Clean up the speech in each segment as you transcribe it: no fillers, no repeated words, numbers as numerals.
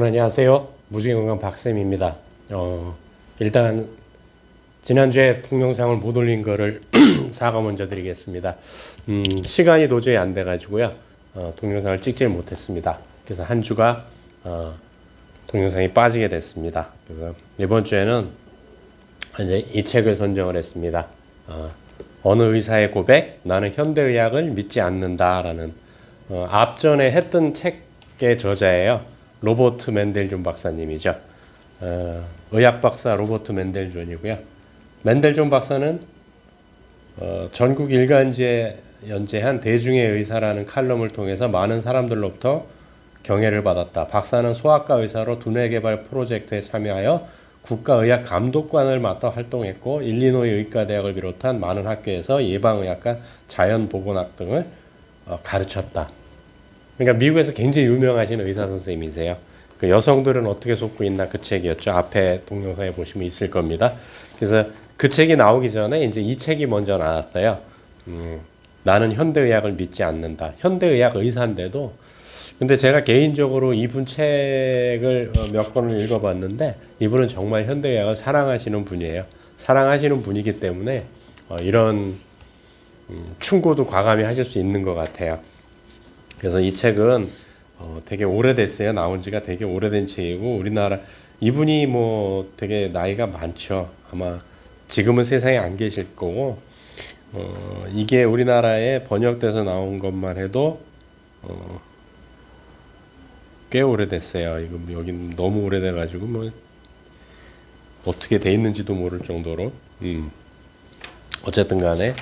안녕하세요. 무지개건강 박쌤입니다. 일단 지난주에 동영상을 못 올린 거를 사과 먼저 드리겠습니다. 시간이 도저히 안 돼가지고요. 동영상을 찍질 못했습니다. 그래서 한 주가 동영상이 빠지게 됐습니다. 그래서 이번 주에는 이제 이 책을 선정을 했습니다. 어느 의사의 고백? 나는 현대의학을 믿지 않는다라는 앞전에 했던 책의 저자예요. 로버트 맨델존 박사님이죠. 의학 박사 로버트 맨델존이고요. 맨델존 박사는 전국 일간지에 연재한 대중의 의사라는 칼럼을 통해서 많은 사람들로부터 경애를 받았다. 박사는 소아과 의사로 두뇌 개발 프로젝트에 참여하여 국가의학 감독관을 맡아 활동했고 일리노이 의과대학을 비롯한 많은 학교에서 예방의학과 자연보건학 등을 가르쳤다. 그러니까 미국에서 굉장히 유명하신 의사 선생님이세요. 그 여성들은 어떻게 속고 있나 그 책이었죠. 앞에 동영상에 보시면 있을 겁니다. 그래서 그 책이 나오기 전에 이제 이 책이 먼저 나왔어요. 나는 현대의학을 믿지 않는다. 현대의학 의사인데도 근데 제가 개인적으로 이분 책을 몇 권을 읽어봤는데 이분은 정말 현대의학을 사랑하시는 분이에요. 사랑하시는 분이기 때문에 이런 충고도 과감히 하실 수 있는 것 같아요. 그래서 이 책은 되게 오래됐어요. 나온 지가 되게 오래된 책이고 우리나라 이분이 뭐 되게 나이가 많죠. 아마 지금은 세상에 안 계실 거고 이게 우리나라에 번역돼서 나온 것만 해도 꽤 오래됐어요. 이거 여긴 너무 오래돼가지고 뭐 어떻게 돼 있는지도 모를 정도로 어쨌든 간에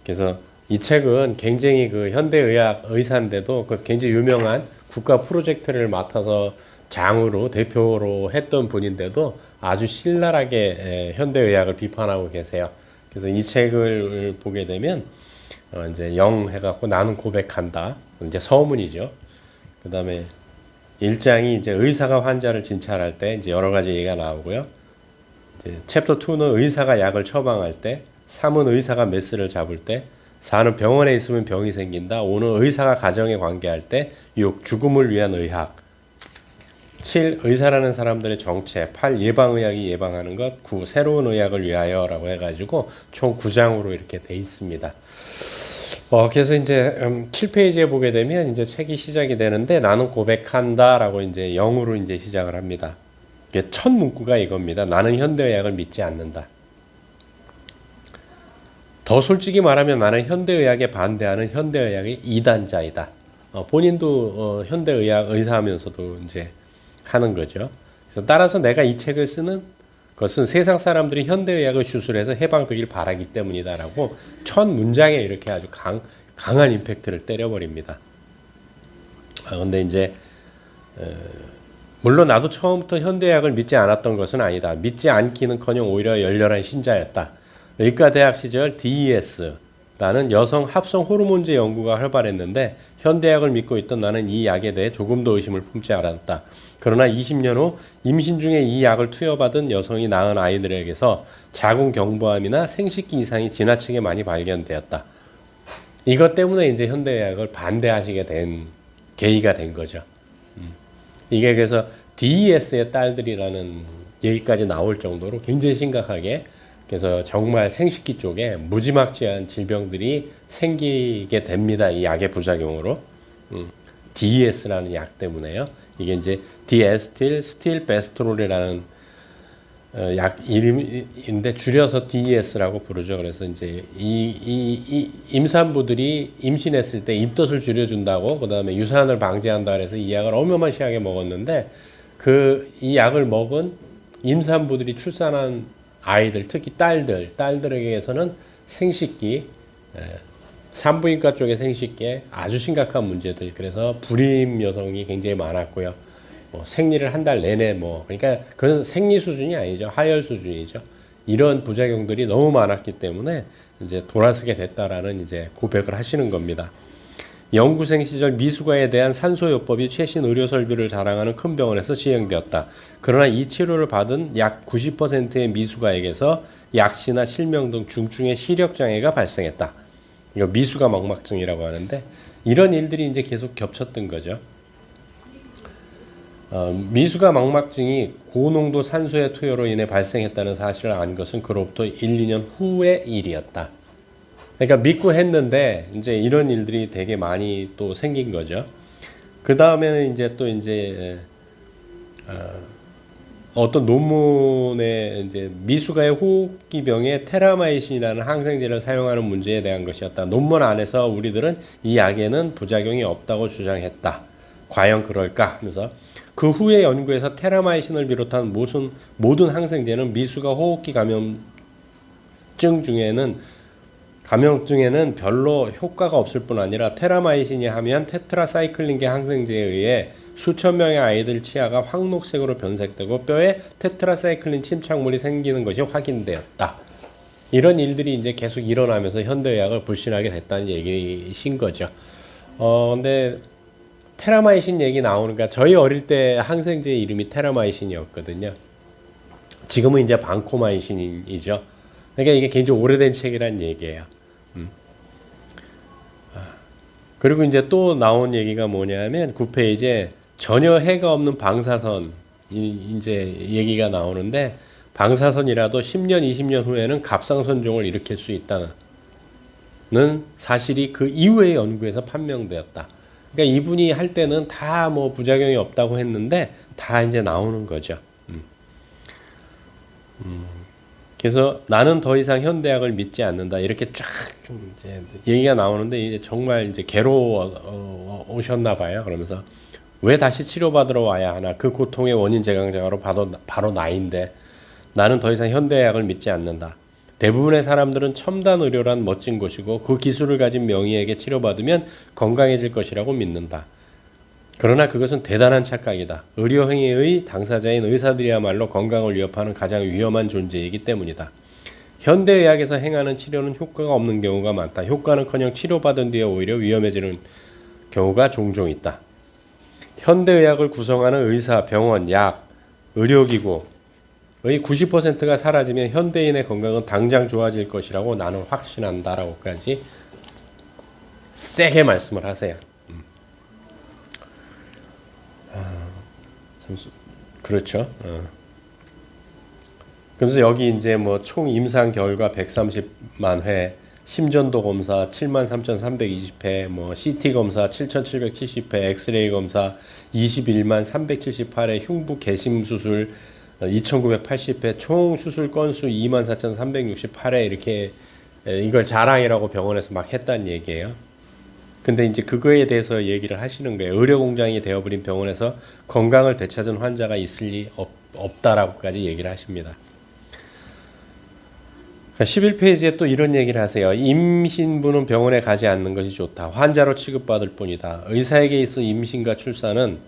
그래서 이 책은 굉장히 그 현대의학 의사인데도 그 굉장히 유명한 국가 프로젝트를 맡아서 장으로 대표로 했던 분인데도 아주 신랄하게 현대의학을 비판하고 계세요. 그래서 이 책을 보게 되면 이제 영 해갖고 나는 고백한다. 이제 서문이죠. 그 다음에 1장이 이제 의사가 환자를 진찰할 때 이제 여러 가지 얘기가 나오고요. 이제 챕터 2는 의사가 약을 처방할 때, 3은 의사가 메스를 잡을 때, 4는 병원에 있으면 병이 생긴다. 5는 의사가 가정에 관계할 때. 6. 죽음을 위한 의학. 7. 의사라는 사람들의 정체. 8. 예방의학이 예방하는 것. 9. 새로운 의학을 위하여 라고 해가지고 총 9장으로 이렇게 돼 있습니다. 그래서 이제 7페이지에 보게 되면 이제 책이 시작이 되는데 나는 고백한다 라고 이제 0으로 이제 시작을 합니다. 이게 첫 문구가 이겁니다. 나는 현대의학을 믿지 않는다. 더 솔직히 말하면 나는 현대의학에 반대하는 현대의학의 이단자이다. 본인도 현대의학 의사하면서도 이제 하는 거죠. 그래서 따라서 내가 이 책을 쓰는 것은 세상 사람들이 현대의학을 주술해서 해방되길 바라기 때문이다라고 첫 문장에 이렇게 아주 강한 임팩트를 때려버립니다. 근데 이제 물론 나도 처음부터 현대의학을 믿지 않았던 것은 아니다. 믿지 않기는커녕 오히려 열렬한 신자였다. 의과대학 시절 DES라는 여성 합성 호르몬제 연구가 활발했는데 현대약을 믿고 있던 나는 이 약에 대해 조금도 의심을 품지 않았다. 그러나 20년 후 임신 중에 이 약을 투여받은 여성이 낳은 아이들에게서 자궁경부암이나 생식기 이상이 지나치게 많이 발견되었다. 이것 때문에 이제 현대약을 반대하시게 된 계기가 된 거죠. 이게 그래서 DES의 딸들이라는 얘기까지 나올 정도로 굉장히 심각하게 그래서 정말 생식기 쪽에 무지막지한 질병들이 생기게 됩니다. 이 약의 부작용으로. DES라는 약 때문에요. 이게 이제 디에스틸 스틸베스트롤이라는 약 이름인데 줄여서 DES라고 부르죠. 그래서 이제 이 임산부들이 임신했을 때 입덧을 줄여준다고 그다음에 유산을 방지한다 그래서 이 약을 어마어마하게 먹었는데 이 약을 먹은 임산부들이 출산한 아이들, 특히 딸들에게서는 생식기, 산부인과 쪽의 생식기에 아주 심각한 문제들, 그래서 불임 여성이 굉장히 많았고요. 생리를 한 달 내내 그러니까 그건 생리 수준이 아니죠. 하열 수준이죠. 이런 부작용들이 너무 많았기 때문에 이제 돌아서게 됐다라는 이제 고백을 하시는 겁니다. 연구생 시절 미숙아에 대한 산소요법이 최신 의료 설비를 자랑하는 큰 병원에서 시행되었다. 그러나 이 치료를 받은 약 90%의 미숙아에게서 약시나 실명 등 중증의 시력장애가 발생했다. 이거 미숙아 망막증이라고 하는데 이런 일들이 이제 계속 겹쳤던 거죠. 미수가 망막증이 고농도 산소의 투여로 인해 발생했다는 사실을 안 것은 그로부터 1, 2년 후의 일이었다. 그러니까 믿고 했는데 이제 이런 일들이 되게 많이 또 생긴 거죠. 그 다음에는 이제 또 이제 어떤 논문에 이제 미수가의 호흡기병에 테라마이신이라는 항생제를 사용하는 문제에 대한 것이었다. 논문 안에서 우리들은 이 약에는 부작용이 없다고 주장했다. 과연 그럴까? 하면서 그 후에 연구에서 테라마이신을 비롯한 모든 항생제는 미수가 호흡기 감염증에는 별로 효과가 없을 뿐 아니라 테라마이신이 하면 테트라사이클린계 항생제에 의해 수천 명의 아이들 치아가 황록색으로 변색되고 뼈에 테트라사이클린 침착물이 생기는 것이 확인되었다. 이런 일들이 이제 계속 일어나면서 현대의학을 불신하게 됐다는 얘기신 거죠. 근데 테라마이신 얘기 나오니까 저희 어릴 때 항생제 이름이 테라마이신이었거든요. 지금은 이제 방코마이신이죠. 그러니까 이게 굉장히 오래된 책이란 얘기예요. 그리고 이제 또 나온 얘기가 뭐냐면 9페이지에 전혀 해가 없는 방사선 이제 얘기가 나오는데 방사선이라도 10년, 20년 후에는 갑상선종을 일으킬 수 있다는 사실이 그 이후의 연구에서 판명되었다. 그러니까 이분이 할 때는 다 뭐 부작용이 없다고 했는데 다 이제 나오는 거죠. 그래서 나는 더 이상 현대학을 믿지 않는다. 이렇게 쫙 이제 얘기가 나오는데 이제 정말 이제 괴로워 오셨나 봐요. 그러면서 왜 다시 치료받으러 와야 하나? 그 고통의 원인 제공자로 바로 나인데 나는 더 이상 현대의학을 믿지 않는다. 대부분의 사람들은 첨단 의료란 멋진 것이고 그 기술을 가진 명의에게 치료받으면 건강해질 것이라고 믿는다. 그러나 그것은 대단한 착각이다. 의료 행위의 당사자인 의사들이야말로 건강을 위협하는 가장 위험한 존재이기 때문이다. 현대의학에서 행하는 치료는 효과가 없는 경우가 많다. 효과는커녕 치료받은 뒤에 오히려 위험해지는 경우가 종종 있다. 현대의학을 구성하는 의사, 병원, 약, 의료기구의 90%가 사라지면 현대인의 건강은 당장 좋아질 것이라고 나는 확신한다라고까지 세게 말씀을 하세요. 그렇죠. 그래서 여기 이제 뭐 총 임상 결과 130만 회, 심전도 검사 73,320회, 뭐 CT 검사 7,770회, 엑스레이 검사 21만 378회, 흉부 개심 수술 2,980회, 총 수술 건수 24,368회 이렇게 이걸 자랑이라고 병원에서 막 했다는 얘기예요. 근데 이제 그거에 대해서 얘기를 하시는 거예요. 의료공장이 되어버린 병원에서 건강을 되찾은 환자가 있을 리 없다라고까지 얘기를 하십니다. 11페이지에 또 이런 얘기를 하세요. 임신부는 병원에 가지 않는 것이 좋다. 환자로 취급받을 뿐이다. 의사에게 있어 임신과 출산은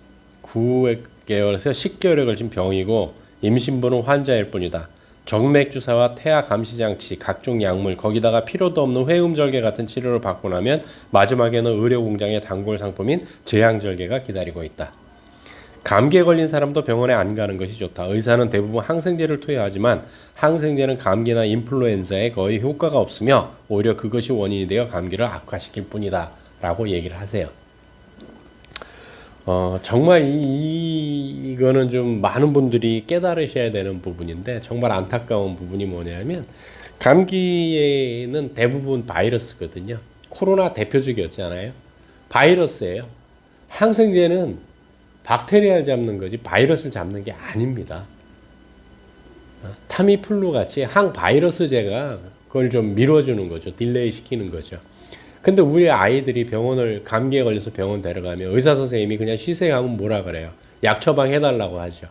9개월에서 10개월에 걸친 병이고 임신부는 환자일 뿐이다. 정맥주사와 태아 감시장치, 각종 약물, 거기다가 필요도 없는 회음절개 같은 치료를 받고 나면 마지막에는 의료공장의 단골 상품인 제왕절개가 기다리고 있다. 감기에 걸린 사람도 병원에 안 가는 것이 좋다. 의사는 대부분 항생제를 투여하지만 항생제는 감기나 인플루엔자에 거의 효과가 없으며 오히려 그것이 원인이 되어 감기를 악화시킬 뿐이다 라고 얘기를 하세요. 정말 이거는 좀 많은 분들이 깨달으셔야 되는 부분인데 정말 안타까운 부분이 뭐냐면 감기에는 대부분 바이러스거든요. 코로나 대표적이었잖아요. 바이러스예요. 항생제는 박테리아를 잡는 거지 바이러스를 잡는 게 아닙니다. 타미플루 같이 항바이러스제가 그걸 좀 밀어주는 거죠. 딜레이 시키는 거죠. 근데 우리 아이들이 감기에 걸려서 병원 데려가면 의사 선생님이 그냥 쉬세요 하면 뭐라 그래요? 약 처방 해달라고 하죠.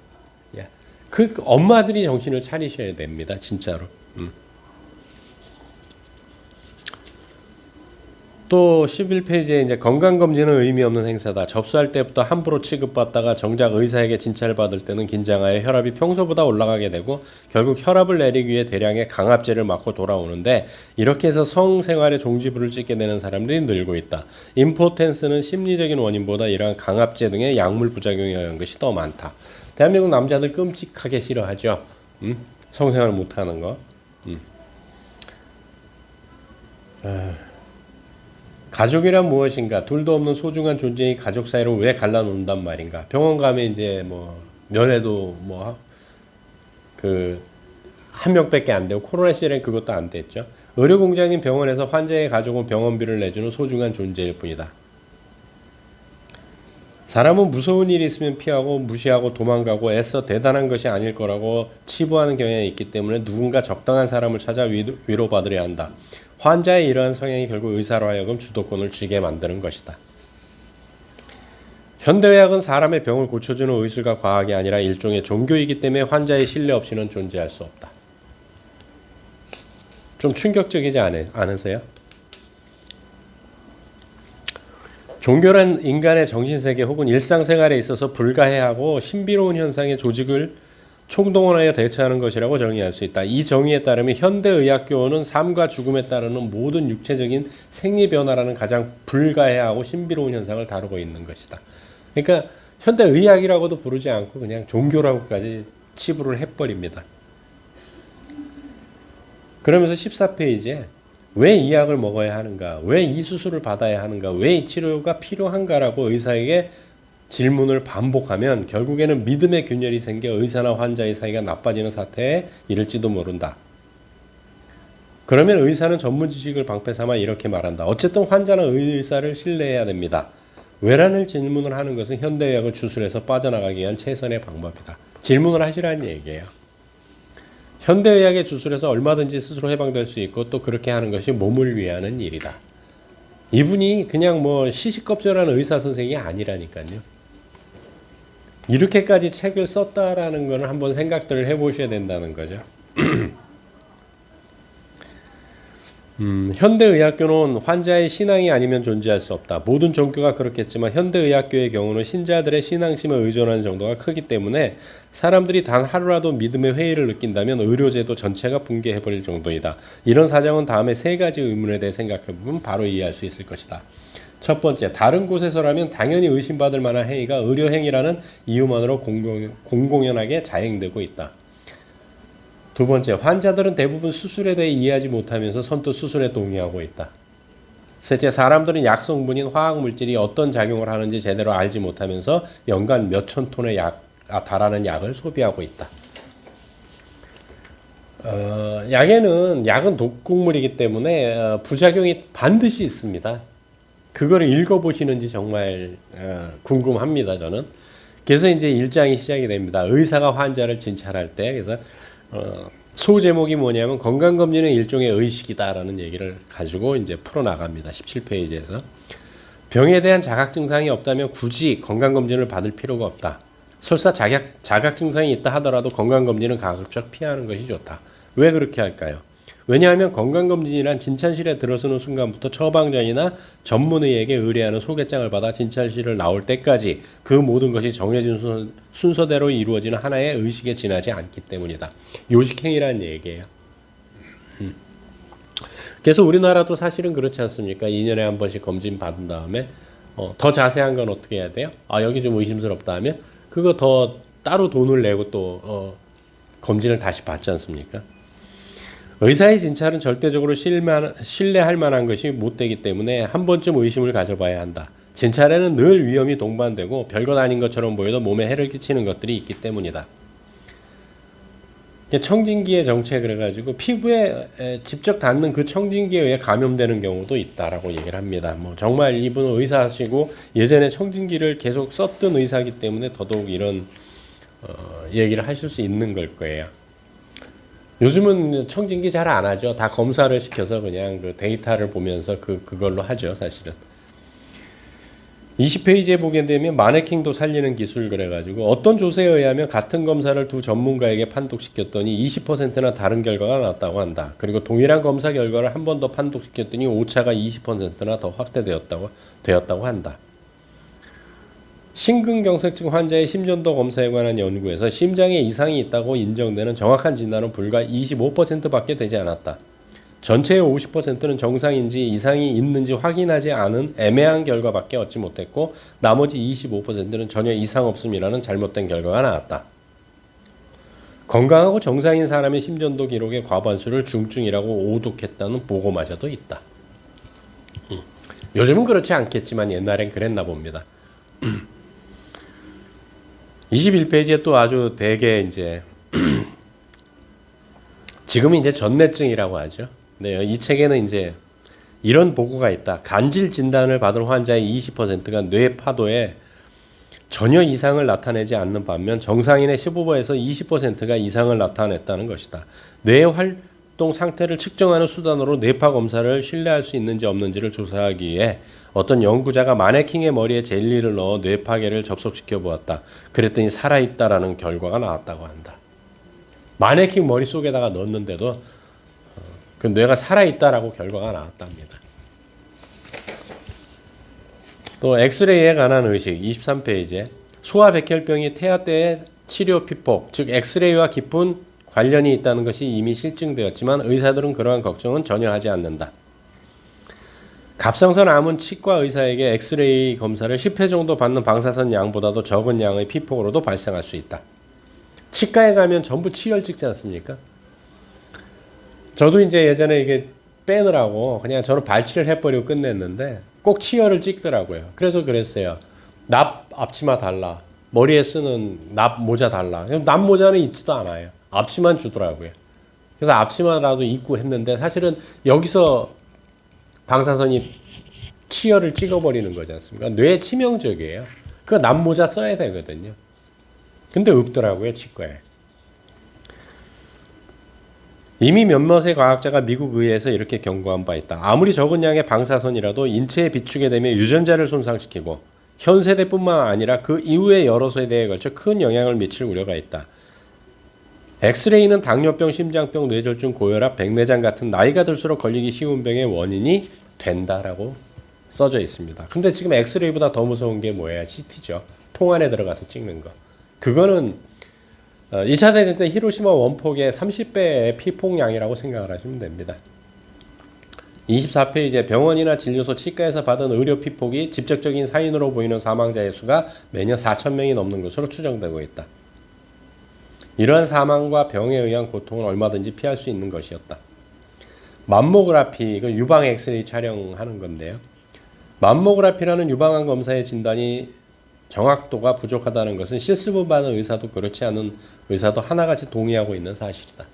예. 그 엄마들이 정신을 차리셔야 됩니다. 진짜로. 또 11페이지에 이제 건강검진은 의미 없는 행사다. 접수할 때부터 함부로 취급받다가 정작 의사에게 진찰을 받을 때는 긴장하여 혈압이 평소보다 올라가게 되고 결국 혈압을 내리기 위해 대량의 강압제를 맞고 돌아오는데 이렇게 해서 성생활에 종지부를 찍게 되는 사람들이 늘고 있다. 임포텐스는 심리적인 원인보다 이러한 강압제 등의 약물 부작용에 의한 것이 더 많다. 대한민국 남자들 끔찍하게 싫어하죠. 성생활 못하는 거. 가족이란 무엇인가? 둘도 없는 소중한 존재의 가족 사이로 왜 갈라놓는단 말인가? 병원 가면 이제 뭐 면회도 뭐 그 한 명밖에 안 되고 코로나 시절엔 그것도 안 됐죠. 의료공장인 병원에서 환자의 가족은 병원비를 내주는 소중한 존재일 뿐이다. 사람은 무서운 일이 있으면 피하고 무시하고 도망가고 애써 대단한 것이 아닐 거라고 치부하는 경향이 있기 때문에 누군가 적당한 사람을 찾아 위로받으려 한다. 환자의 이러한 성향이 결국 의사로 하여금 주도권을 쥐게 만드는 것이다. 현대의학은 사람의 병을 고쳐주는 의술과 과학이 아니라 일종의 종교이기 때문에 환자의 신뢰 없이는 존재할 수 없다. 좀 충격적이지 않으세요? 종교란 인간의 정신세계 혹은 일상생활에 있어서 불가해하고 신비로운 현상의 조직을 총동원하여 대처하는 것이라고 정의할 수 있다. 이 정의에 따르면 현대의학교는 삶과 죽음에 따르는 모든 육체적인 생리변화라는 가장 불가해하고 신비로운 현상을 다루고 있는 것이다. 그러니까 현대의학이라고도 부르지 않고 그냥 종교라고까지 치부를 해버립니다. 그러면서 14페이지에 왜 이 약을 먹어야 하는가? 왜 이 수술을 받아야 하는가? 왜 이 치료가 필요한가라고 의사에게 질문을 반복하면 결국에는 믿음의 균열이 생겨 의사나 환자의 사이가 나빠지는 사태에 이를지도 모른다. 그러면 의사는 전문 지식을 방패 삼아 이렇게 말한다. 어쨌든 환자는 의사를 신뢰해야 됩니다. 왜라는 질문을 하는 것은 현대의학을 주술해서 빠져나가기 위한 최선의 방법이다. 질문을 하시라는 얘기예요. 현대의학의 주술에서 얼마든지 스스로 해방될 수 있고 또 그렇게 하는 것이 몸을 위하는 일이다. 이분이 그냥 뭐 시시껍질하는 의사 선생이 아니라니까요. 이렇게까지 책을 썼다라는 것을 한번 생각들을 해보셔야 된다는 거죠. 현대의학교는 환자의 신앙이 아니면 존재할 수 없다. 모든 종교가 그렇겠지만 현대의학교의 경우는 신자들의 신앙심에 의존하는 정도가 크기 때문에 사람들이 단 하루라도 믿음의 회의를 느낀다면 의료제도 전체가 붕괴해버릴 정도이다. 이런 사정은 다음에 세 가지 의문에 대해 생각해보면 바로 이해할 수 있을 것이다. 첫 번째, 다른 곳에서라면 당연히 의심받을 만한 행위가 의료행위라는 이유만으로 공공연하게 자행되고 있다. 두 번째, 환자들은 대부분 수술에 대해 이해하지 못하면서 선뜻 수술에 동의하고 있다. 셋째, 사람들은 약 성분인 화학물질이 어떤 작용을 하는지 제대로 알지 못하면서 연간 몇천 톤의 달하는 약을 소비하고 있다. 약은 독극물이기 때문에 부작용이 반드시 있습니다. 그거를 읽어보시는지 정말 궁금합니다, 저는. 그래서 이제 1장이 시작이 됩니다. 의사가 환자를 진찰할 때, 그래서 소제목이 뭐냐면 건강검진은 일종의 의식이다라는 얘기를 가지고 이제 풀어나갑니다. 17페이지에서. 병에 대한 자각 증상이 없다면 굳이 건강검진을 받을 필요가 없다. 설사 자각 증상이 있다 하더라도 건강검진은 가급적 피하는 것이 좋다. 왜 그렇게 할까요? 왜냐하면 건강검진이란 진찰실에 들어서는 순간부터 처방전이나 전문의에게 의뢰하는 소개장을 받아 진찰실을 나올 때까지 그 모든 것이 정해진 순서대로 이루어지는 하나의 의식에 지나지 않기 때문이다. 요식행위라는 얘기예요. 그래서 우리나라도 사실은 그렇지 않습니까? 2년에 한 번씩 검진 받은 다음에 더 자세한 건 어떻게 해야 돼요? 여기 좀 의심스럽다 하면 그거 더 따로 돈을 내고 또 검진을 다시 받지 않습니까? 의사의 진찰은 절대적으로 신뢰할 만한 것이 못 되기 때문에 한 번쯤 의심을 가져봐야 한다. 진찰에는 늘 위험이 동반되고 별것 아닌 것처럼 보여도 몸에 해를 끼치는 것들이 있기 때문이다. 청진기의 정체 그래가지고 피부에 직접 닿는 그 청진기에 의해 감염되는 경우도 있다라고 얘기를 합니다. 뭐 정말 이분은 의사시고 예전에 청진기를 계속 썼던 의사이기 때문에 더더욱 이런 얘기를 하실 수 있는 걸 거예요. 요즘은 청진기 잘 안 하죠. 다 검사를 시켜서 그냥 그 데이터를 보면서 그걸로 하죠, 사실은. 20페이지에 보게 되면 마네킹도 살리는 기술 그래가지고 어떤 조사에 의하면 같은 검사를 두 전문가에게 판독시켰더니 20%나 다른 결과가 나왔다고 한다. 그리고 동일한 검사 결과를 한 번 더 판독시켰더니 오차가 20%나 더 확대되었다고 한다. 심근경색증 환자의 심전도 검사에 관한 연구에서 심장에 이상이 있다고 인정되는 정확한 진단은 불과 25%밖에 되지 않았다. 전체의 50%는 정상인지 이상이 있는지 확인하지 않은 애매한 결과밖에 얻지 못했고 나머지 25%는 전혀 이상 없음이라는 잘못된 결과가 나왔다. 건강하고 정상인 사람의 심전도 기록의 과반수를 중증이라고 오독했다는 보고마저도 있다. 요즘은 그렇지 않겠지만 옛날엔 그랬나 봅니다. 21페이지에 또 아주 대개 이제 지금은 이제 전뇌증이라고 하죠. 네, 이 책에는 이제 이런 보고가 있다. 간질 진단을 받은 환자의 20%가 뇌 파도에 전혀 이상을 나타내지 않는 반면 정상인의 15%에서 20%가 이상을 나타냈다는 것이다. 뇌 활동 상태를 측정하는 수단으로 뇌파 검사를 신뢰할 수 있는지 없는지를 조사하기 위해 어떤 연구자가 마네킹의 머리에 젤리를 넣어 뇌파계를 접속시켜 보았다. 그랬더니 살아있다라는 결과가 나왔다고 한다. 마네킹 머릿속에다가 넣었는데도 그 뇌가 살아있다라고 결과가 나왔답니다. 또 엑스레이에 관한 의식 23페이지에 소아 백혈병이 태아 때의 치료 피폭, 즉 엑스레이와 깊은 관련이 있다는 것이 이미 실증되었지만 의사들은 그러한 걱정은 전혀 하지 않는다. 갑상선 암은 치과 의사에게 엑스레이 검사를 10회 정도 받는 방사선 양보다도 적은 양의 피폭으로도 발생할 수 있다. 치과에 가면 전부 치열 찍지 않습니까? 저도 이제 예전에 이게 빼느라고 그냥 저는 발치를 해버리고 끝냈는데 꼭 치열을 찍더라고요. 그래서 그랬어요. 납 앞치마 달라. 머리에 쓰는 납 모자 달라. 납 모자는 있지도 않아요. 앞치마는 주더라고요. 그래서 앞치마라도 입고 했는데 사실은 여기서 방사선이 치열을 찍어버리는 거지 않습니까? 뇌에 치명적이에요. 그 납 모자 써야 되거든요. 근데 없더라고요, 치과에. 이미 몇몇의 과학자가 미국 의회에서 이렇게 경고한 바 있다. 아무리 적은 양의 방사선이라도 인체에 비추게 되면 유전자를 손상시키고 현 세대뿐만 아니라 그 이후의 여러 세대에 걸쳐 큰 영향을 미칠 우려가 있다. 엑스레이는 당뇨병, 심장병, 뇌졸중, 고혈압, 백내장 같은 나이가 들수록 걸리기 쉬운 병의 원인이 된다라고 써져 있습니다. 근데 지금 엑스레이보다 더 무서운 게 뭐예요? CT죠. 통 안에 들어가서 찍는 거. 그거는 2차 대전 때 히로시마 원폭의 30배의 피폭량이라고 생각을 하시면 됩니다. 24페이지에 병원이나 진료소, 치과에서 받은 의료 피폭이 직접적인 사인으로 보이는 사망자의 수가 매년 4,000명이 넘는 것으로 추정되고 있다. 이러한 사망과 병에 의한 고통은 얼마든지 피할 수 있는 것이었다. 맘모그라피, 이건 유방 엑스레이 촬영하는 건데요. 맘모그라피라는 유방암 검사의 진단이 정확도가 부족하다는 것은 실습을 받은 의사도 그렇지 않은 의사도 하나같이 동의하고 있는 사실이다.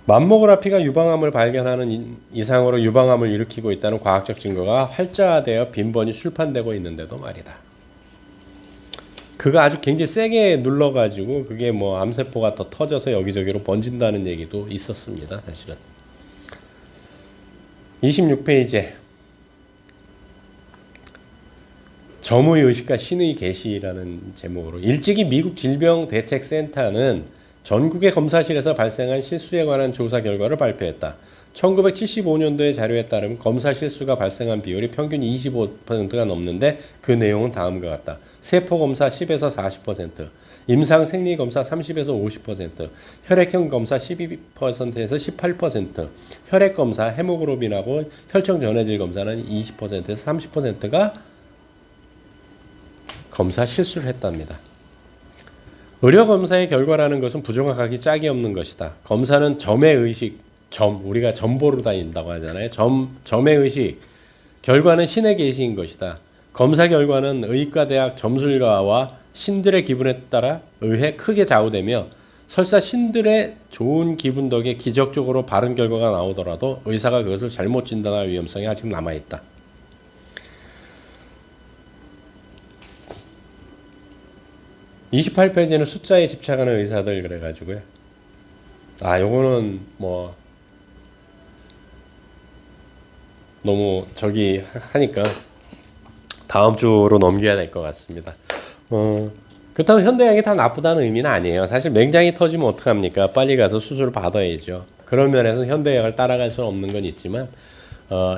맘모그라피가 유방암을 발견하는 이상으로 유방암을 일으키고 있다는 과학적 증거가 활자화되어 빈번히 출판되고 있는데도 말이다. 그거 아주 굉장히 세게 눌러가지고 그게 뭐 암세포가 더 터져서 여기저기로 번진다는 얘기도 있었습니다. 사실은. 26페이지에 점의 의식과 신의 계시라는 제목으로 일찍이 미국 질병대책센터는 전국의 검사실에서 발생한 실수에 관한 조사 결과를 발표했다. 1975년도의 자료에 따르면 검사 실수가 발생한 비율이 평균 25%가 넘는데 그 내용은 다음과 같다. 세포검사 10에서 40%, 임상생리검사 30에서 50%, 혈액형 검사 12%에서 18%, 혈액검사, 헤모글로빈하고 혈청전해질 검사는 20%에서 30%가 검사 실수를 했답니다. 의료검사의 결과라는 것은 부정확하기 짝이 없는 것이다. 검사는 점의 의식, 우리가 점보로 다닌다고 하잖아요. 점의 의식, 결과는 신의 계시인 것이다. 검사 결과는 의과대학 점술가와 신들의 기분에 따라 의해 크게 좌우되며 설사 신들의 좋은 기분 덕에 기적적으로 바른 결과가 나오더라도 의사가 그것을 잘못 진단할 위험성이 아직 남아있다. (28페이지는) 숫자에 집착하는 의사들 그래가지고요. 요거는 뭐 너무 저기 하니까 다음 주로 넘겨야 될 것 같습니다. 그렇다고 현대약이 다 나쁘다는 의미는 아니에요. 사실 맹장이 터지면 어떡합니까? 빨리 가서 수술을 받아야죠. 그런 면에서 현대약을 따라갈 수는 없는 건 있지만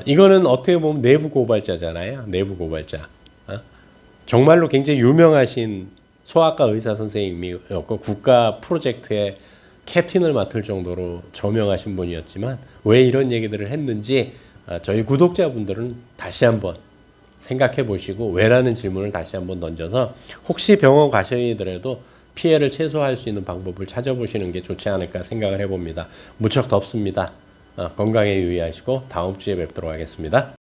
이거는 어떻게 보면 내부 고발자잖아요. 내부 고발자. 정말로 굉장히 유명하신 소아과 의사 선생님이었고 국가 프로젝트의 캡틴을 맡을 정도로 저명하신 분이었지만 왜 이런 얘기들을 했는지 저희 구독자분들은 다시 한번 생각해 보시고 왜라는 질문을 다시 한번 던져서 혹시 병원 가셔야더라도 피해를 최소화할 수 있는 방법을 찾아보시는 게 좋지 않을까 생각을 해봅니다. 무척 덥습니다. 건강에 유의하시고 다음 주에 뵙도록 하겠습니다.